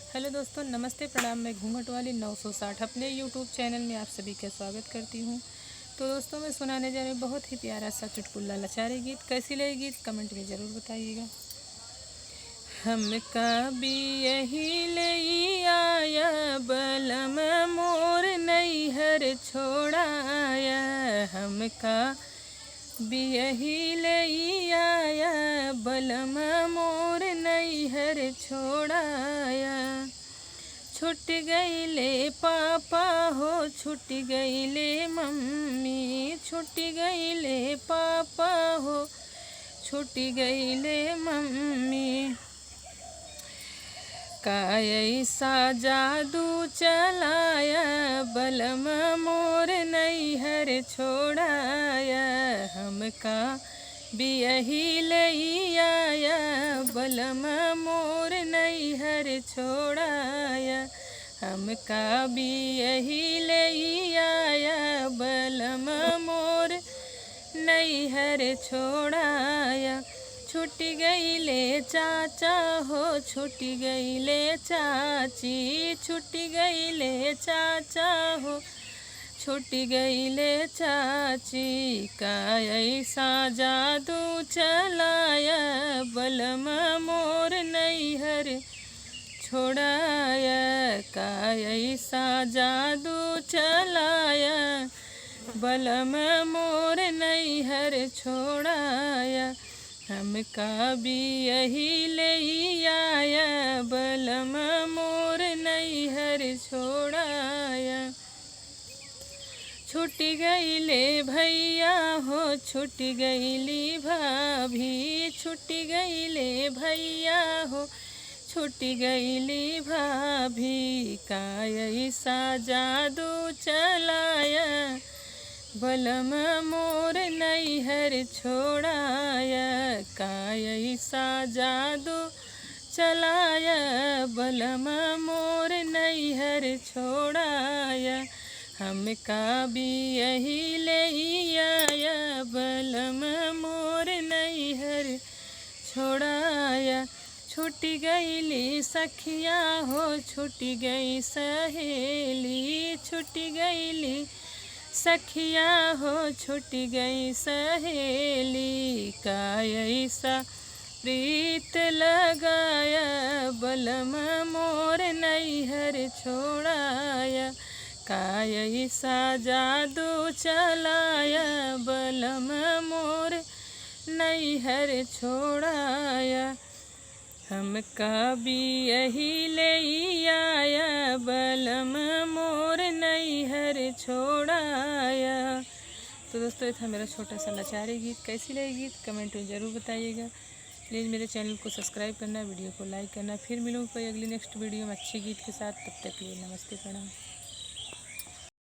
Hello दोस्तों, नमस्ते, प्रणाम। मैं घूंघट वाली 960 अपने यूट्यूब चैनल में आप सभी का स्वागत करती हूँ। तो दोस्तों, मैं सुनाने जा रही हूँ बहुत ही प्यारा सा चुटकुला लाचारी गीत। कैसी लगी गीत कमेंट में ज़रूर बताइएगा। हमका भी यही ले आया बलम मोर नैहर छोड़ाया, हमका भी यही ले आया बलम मोर नैहर छोड़ाया। छूट गईले पापा हो, छूट गईले मम्मी, छूट गईले पापा हो, छूट गईले मम्मी। का ऐसा जादू चलाया बलम मोर नैहर छोड़ाया, हमका भी यही ले आया बलम मोर नैहर छोड़ाया, हमका भी यही ले आया बलम मोर नैहर छोड़ाया। छूट गईले चाचा हो, छूट गईले चाची, छूट गईले चाचा हो, छूट गईले चाची। का ऐसा जादू चलाया बलम मोर नैहर छोड़ाया, का ऐसा जादू चलाया बलम मोर नैहर छोड़ाया, हमका भी यही ले आया बलम मोर नैहर छोड़ाया। छूट गईले भैया हो, छूट गईली भाभी, छूट गईले भैया हो, छूट गईली भाभी। का ऐसा जादू चलाया बलम मोर नैहर छोड़ाया, का ऐसा जादू चलाया बलम मोर नैहर छोड़ाया, हमका भी यही ले आया बलम मोर नैहर छोड़ाया। छूट गईली सखिया हो, छूट गई सहेली, छूट गईली सखिया हो, छूट गई सहेली। का ऐसा प्रीत लगाया बलम मोर नैहर छोड़ाया, का ऐसा जादू चलाया बलम मोर नैहर छोड़ाया, हमका भी यही ले आया बलम मोर नैहर छोड़ाया। तो दोस्तों, ये था मेरा छोटा सा लाचारी गीत। कैसी लगी गीत कमेंट में ज़रूर बताइएगा। प्लीज़ मेरे चैनल को सब्सक्राइब करना, वीडियो को लाइक करना। फिर मिलूँगी कोई अगली नेक्स्ट वीडियो में अच्छे गीत के साथ। तब तक के लिए नमस्ते, प्रणाम।